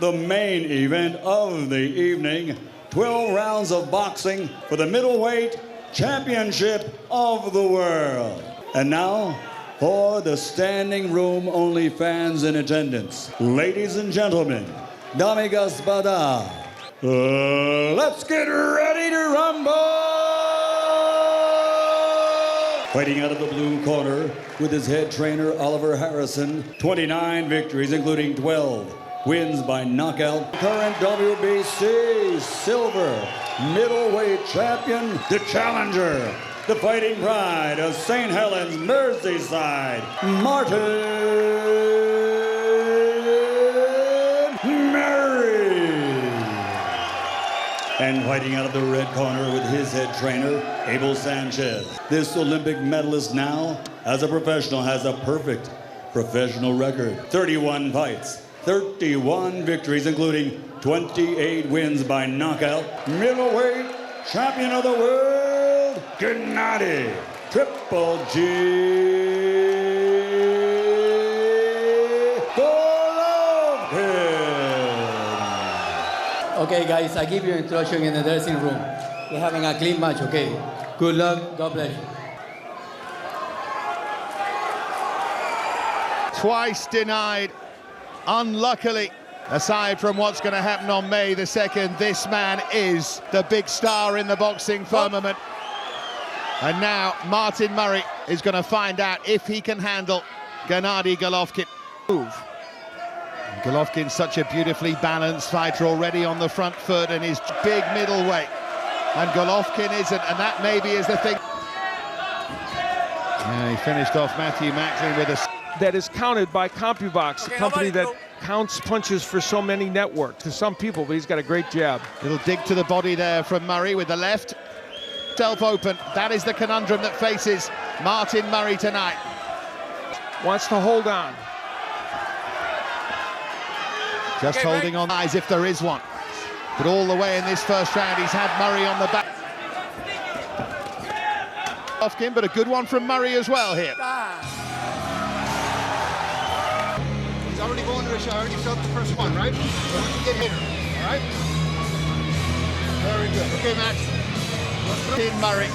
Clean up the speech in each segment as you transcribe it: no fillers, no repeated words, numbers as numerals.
the main event of the evening. 12 rounds of boxing for the middleweight championship of the world. And now, for the standing room only fans in attendance. Ladies and gentlemen, dame y gospoda, let's get ready to rumble! Fighting out of the blue corner with his head trainer Oliver Harrison, 29 victories including 12 wins by knockout. Current WBC silver middleweight champion, the challenger, the fighting pride of St. Helens, Merseyside, Martin Murray. And fighting out of the red corner with his head trainer, Abel Sanchez. This Olympic medalist now, as a professional, has a perfect professional record. 31 fights, 31 victories, including 28 wins by knockout. Middleweight champion of the world, Gennady Triple G Golovkin. Okay, guys, I give you instruction in the dressing room. We're having a clean match, okay? Good luck, God bless you. Twice denied, unluckily. Aside from what's going to happen on May the 2nd, this man is the big star in the boxing firmament. And now Martin Murray is going to find out if he can handle Gennady Golovkin. Golovkin's such a beautifully balanced fighter, already on the front foot, and his big middleweight. And Golovkin isn't, and that maybe is the thing. Yeah, he finished off Matthew Macklin with a... That is counted by CompuBox, a company that counts punches for so many networks to some people, but he's got a great jab. Little dig to the body there from Murray with the left. Self open. That is the conundrum that faces Martin Murray tonight. Wants to hold on. Just holding on as if there is one. But all the way in this first round, he's had Murray on the back. Golovkin, but a good one from Murray as well here. He's already going to the shot, already felt the first one, right? Once you get hit, all right? Very good. Okay, Max. In Murray.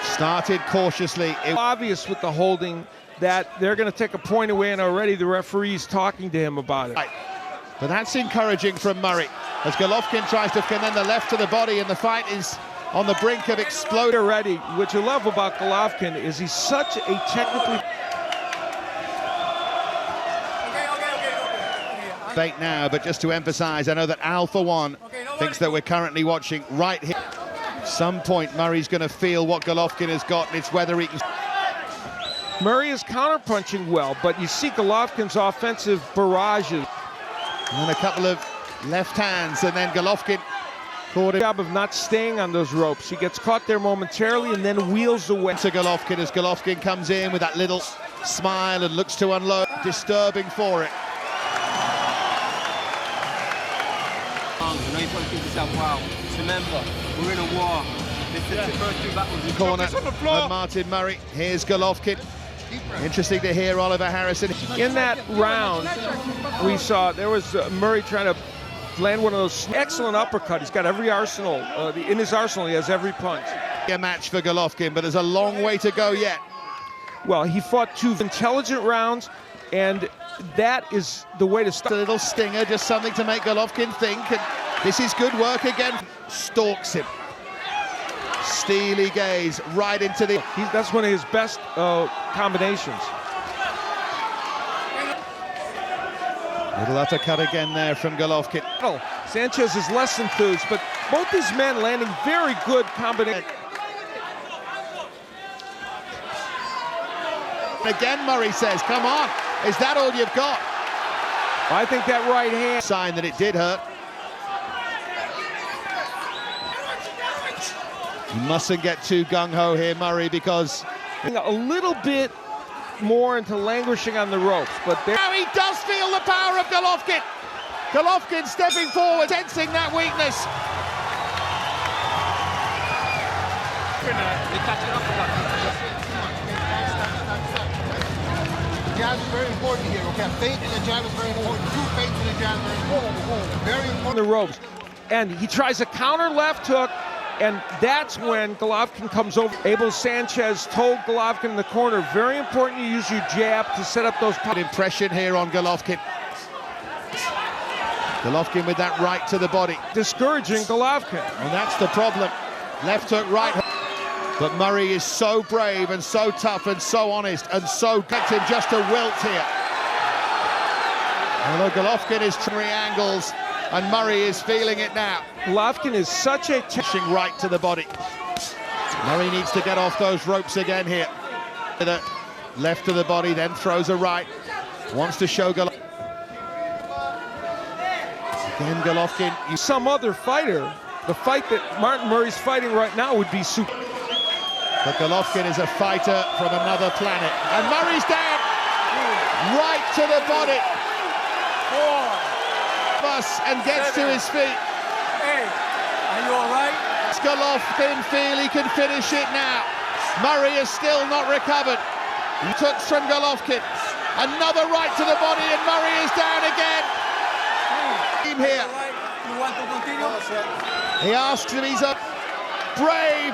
Started cautiously. Obvious with the holding that they're going to take a point away, and already the referee's talking to him about it. Right. But that's encouraging from Murray. As Golovkin tries to pin in the left to the body, and the fight is on the brink of exploding already. What you love about Golovkin is he's such a technically... Debate now, but just to emphasize, I know that Al, for one, thinks that we're currently watching right here. At some point, Murray's going to feel what Golovkin has got, and it's whether he can... Murray is counterpunching well, but you see Golovkin's offensive barrages. And a couple of left hands, and then Golovkin caught it. Job of not staying on those ropes. He gets caught there momentarily and then wheels away. To Golovkin as Golovkin comes in with that little smile and looks to unload. Disturbing for it. I know you've got to keep yourself wow. Remember, we're in a war. This is the first two battles. Corner of Martin Murray. Here's Golovkin. Interesting to hear Oliver Harrison. In that round, we saw there was Murray trying to land one of those excellent uppercut. He's got every arsenal. In his arsenal, he has every punch. A match for Golovkin, but there's a long way to go yet. Well, he fought two intelligent rounds, and that is the way to start. A little stinger, just something to make Golovkin think. And this is good work again. Stalks him. Steely gaze right into the... That's one of his best combinations. Little uppercut again there from Golovkin. Sanchez is less enthused, but both these men landing very good combinations. Again, Murray says, come on, is that all you've got? I think that right hand... Sign that it did hurt. You mustn't get too gung-ho here, Murray, because... A little bit more into languishing on the ropes, but there... Now he does feel the power of Golovkin. Golovkin stepping forward, sensing that weakness. jab is very important here, okay? Feint and the jab is very important. Two feints and the jab is very important. Very important. The ropes. And he tries a counter left hook, and that's when Golovkin comes over. Abel Sanchez told Golovkin in the corner, very important you use your jab to set up those... Impression here on Golovkin. Golovkin with that right to the body. Discouraging Golovkin. And that's the problem. Left hook, right hook. But Murray is so brave and so tough and so honest and so gets him just a wilt here. Although Golovkin is triangles and Murray is feeling it now. Golovkin is such a... right to the body. Murray needs to get off those ropes again here. Left to the body, then throws a right. Wants to show Golovkin. Again, Golovkin. Some other fighter, the fight that Martin Murray's fighting right now would be super. But Golovkin is a fighter from another planet. And Murray's down. Right to the body. And gets to his feet. Hey, are you all right? Golovkin feel he can finish it now. Murray is still not recovered. He took from Golovkin. Another right to the body and Murray is down again. Team here. You want to continue? He asks him, he's a brave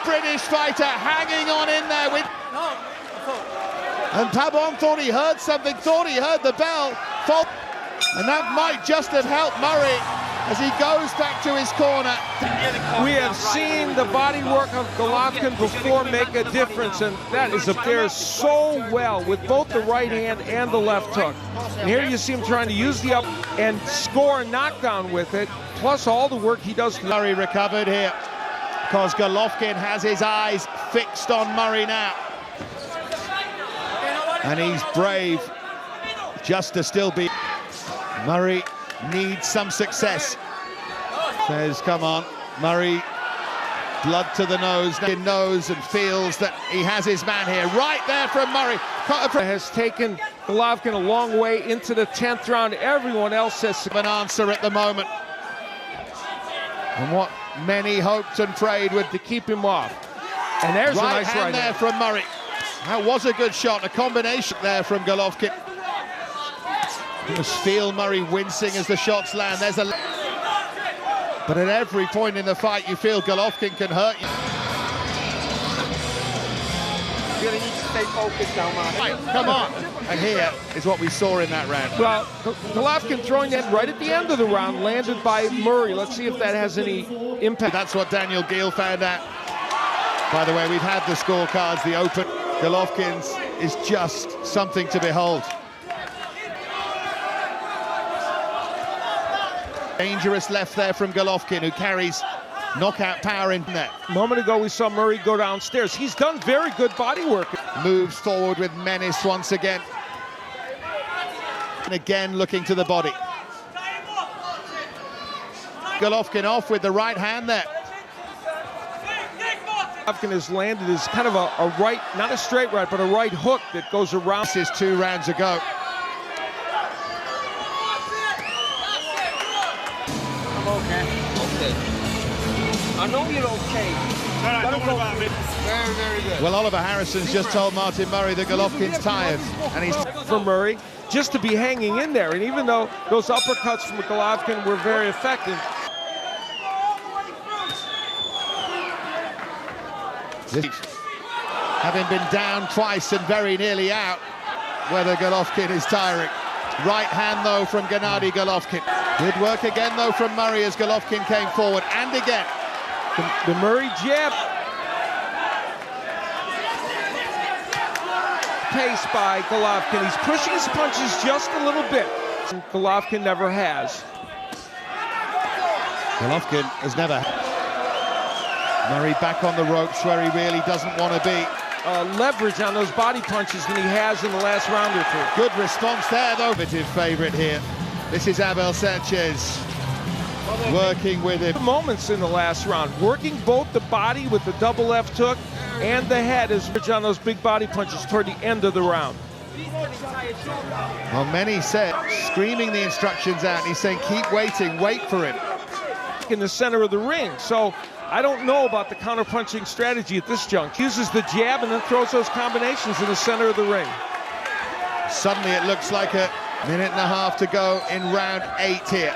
British fighter hanging on in there with... No. And Pabon thought he heard something, thought he heard the bell. And that might just have helped Murray as he goes back to his corner. We have seen the body work of Golovkin before make a difference, and that is up there so well with both the right hand and the left hook. And here you see him trying to use the up and score a knockdown with it, plus all the work he does. Murray recovered here because Golovkin has his eyes fixed on Murray now. And he's brave just to still be... Murray needs some success. Says, come on, Murray, blood to the nose, knows and feels that he has his man here. Right there from Murray. Has taken Golovkin a long way into the 10th round. Everyone else says an answer at the moment. And what many hoped and prayed would to keep him off. And there's a nice hand right there from Murray. That was a good shot, a combination there from Golovkin. You must feel Murray wincing as the shots land. There's a... But at every point in the fight, you feel Golovkin can hurt you. You really need to stay focused now, man. Right, come on. And here is what we saw in that round. Well, Golovkin throwing that right at the end of the round, landed by Murray. Let's see if that has any impact. That's what Daniel Gill found out. By the way, we've had the scorecards, the open. Golovkin's is just something to behold. Dangerous left there from Golovkin, who carries knockout power in there. A moment ago, we saw Murray go downstairs. He's done very good body work. Moves forward with menace once again. And again, looking to the body. Golovkin off with the right hand there. Golovkin has landed as kind of a right, not a straight right, but a right hook that goes around. This is 2 rounds ago. Okay. I know you're okay. Very good. Well, Oliver Harrison's just told Martin Murray that Golovkin's tired, and he's for Murray just to be hanging in there. And even though those uppercuts from Golovkin were very effective, having been down twice and very nearly out, whether Golovkin is tiring. Right hand, though, from Gennady Golovkin. Good work again, though, from Murray as Golovkin came forward. And again. The Murray jab. Pace by Golovkin. He's pushing his punches just a little bit. Golovkin never has. Golovkin has never. Murray back on the ropes where he really doesn't want to be. Leverage on those body punches than he has in the last round or two. Good response there, though. Favorite here. This is Abel Sanchez working with him. Moments in the last round, working both the body with the double left hook and the head as on those big body punches toward the end of the round. Well, many said, screaming the instructions out, and he's saying, keep waiting, wait for him. In the center of the ring, so I don't know about the counter-punching strategy at this juncture. Uses the jab and then throws those combinations in the center of the ring. Suddenly it looks like a minute and a half to go in round 8 here.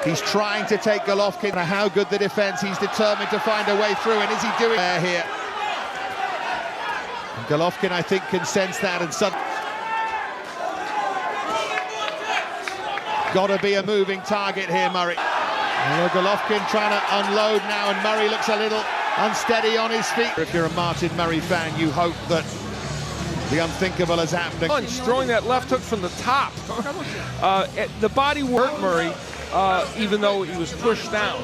He's trying to take Golovkin. How good the defense, he's determined to find a way through, and is he doing there here? And Golovkin, I think, can sense that, and suddenly got to be a moving target here, Murray. Golovkin trying to unload now, and Murray looks a little unsteady on his feet. If you're a Martin Murray fan, you hope that the unthinkable has happened. Punch, throwing that left hook from the top. The body hurt Murray, even though he was pushed down.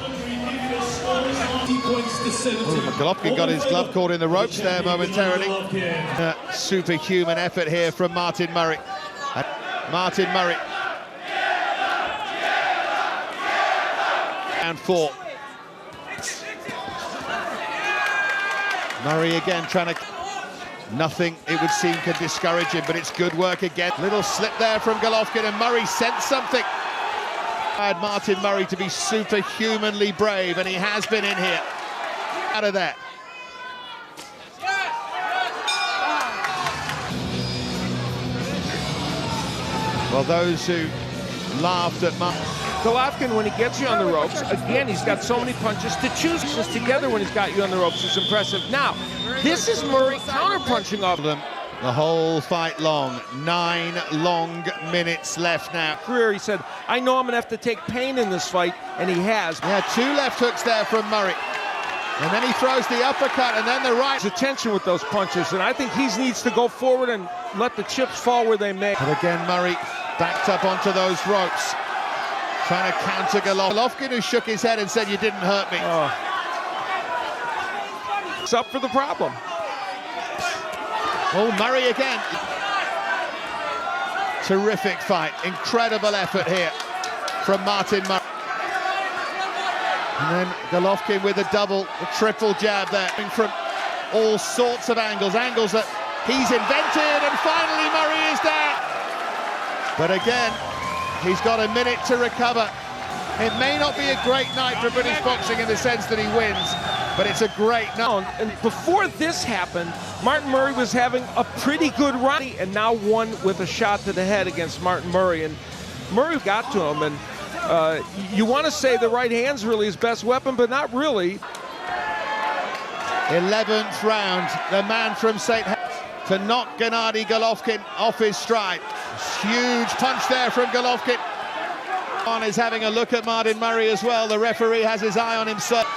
Golovkin got his glove caught in the ropes there momentarily. Superhuman effort here from Martin Murray. Martin Murray. Round 4. Murray again trying to... Nothing, it would seem, can discourage him, but it's good work again. Little slip there from Golovkin, and Murray sensed something. I had Martin Murray to be superhumanly brave, and he has been in here. Out of that. Well, those who laughed at Golovkin, when he gets you on the ropes, again, he's got so many punches to choose. Just together when he's got you on the ropes is impressive. Now, this is Murray counter-punching off them. The whole fight long. 9 long minutes left now. Career, he said, I know I'm going to have to take pain in this fight, and he has. Yeah, 2 left hooks there from Murray. And then he throws the uppercut, and then the right. There's attention with those punches, and I think he needs to go forward and let the chips fall where they may. But again, Murray backed up onto those ropes, trying to counter Golovkin, who shook his head and said, you didn't hurt me. It's up for the problem. Oh, Murray again. Terrific fight. Incredible effort here from Martin Murray. And then Golovkin with a double, a triple jab there, from all sorts of angles that he's invented, and finally Murray is down. But again, he's got a minute to recover. It may not be a great night for British boxing in the sense that he wins, but it's a great night. And before this happened, Martin Murray was having a pretty good run, and now won with a shot to the head against Martin Murray. And Murray got to him, and you want to say the right hand's really his best weapon, but not really. 11th round, the man from St. to knock Gennady Golovkin off his stride. Huge punch there from Golovkin. On is having a look at Martin Murray as well. The referee has his eye on himself.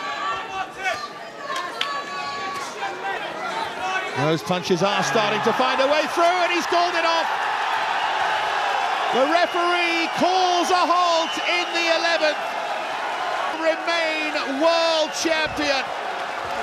Those punches are starting to find a way through, and he's called it off. The referee calls a halt in the 11th. Remain world champion.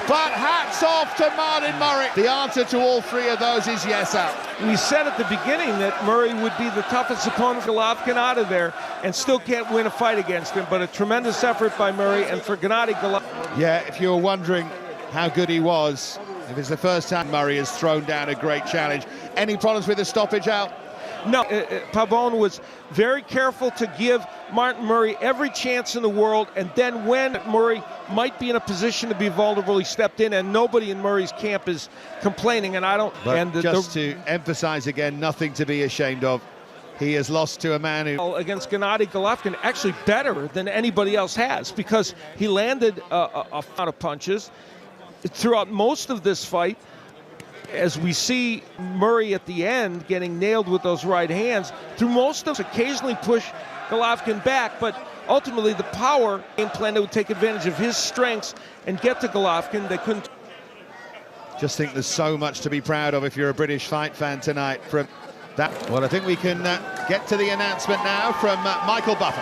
But hats off to Martin Murray. The answer to all 3 of those is yes out. We said at the beginning that Murray would be the toughest opponent for Golovkin out of there, and still can't win a fight against him, but a tremendous effort by Murray. And for Gennady Golovkin. Yeah, if you were wondering how good he was, if it's the first time Murray has thrown down a great challenge. Any problems with the stoppage out? No, Pavone was very careful to give Martin Murray every chance in the world, and then when Murray might be in a position to be vulnerable, he stepped in, and nobody in Murray's camp is complaining, and I don't... But and just to emphasize again, nothing to be ashamed of. He has lost to a man who... Against Gennady Golovkin, actually better than anybody else has, because he landed a lot of punches throughout most of this fight. As we see Murray at the end getting nailed with those right hands, through most of them, occasionally push Golovkin back, but ultimately the power game plan that would take advantage of his strengths and get to Golovkin. They couldn't. Just think there's so much to be proud of if you're a British fight fan tonight from that. Well, I think we can get to the announcement now from Michael Buffer.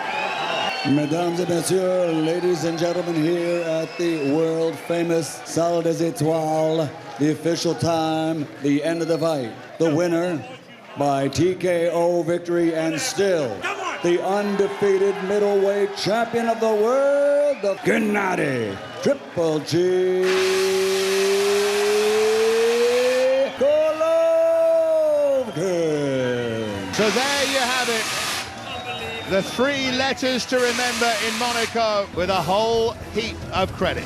Mesdames et messieurs, ladies and gentlemen, here at the world-famous Salle des Etoiles, the official time, the end of the fight. The winner by TKO victory, and still the undefeated middleweight champion of the world, the Gennady Triple G Golovkin. So there you have it. The 3 letters to remember in Monaco with a whole heap of credit.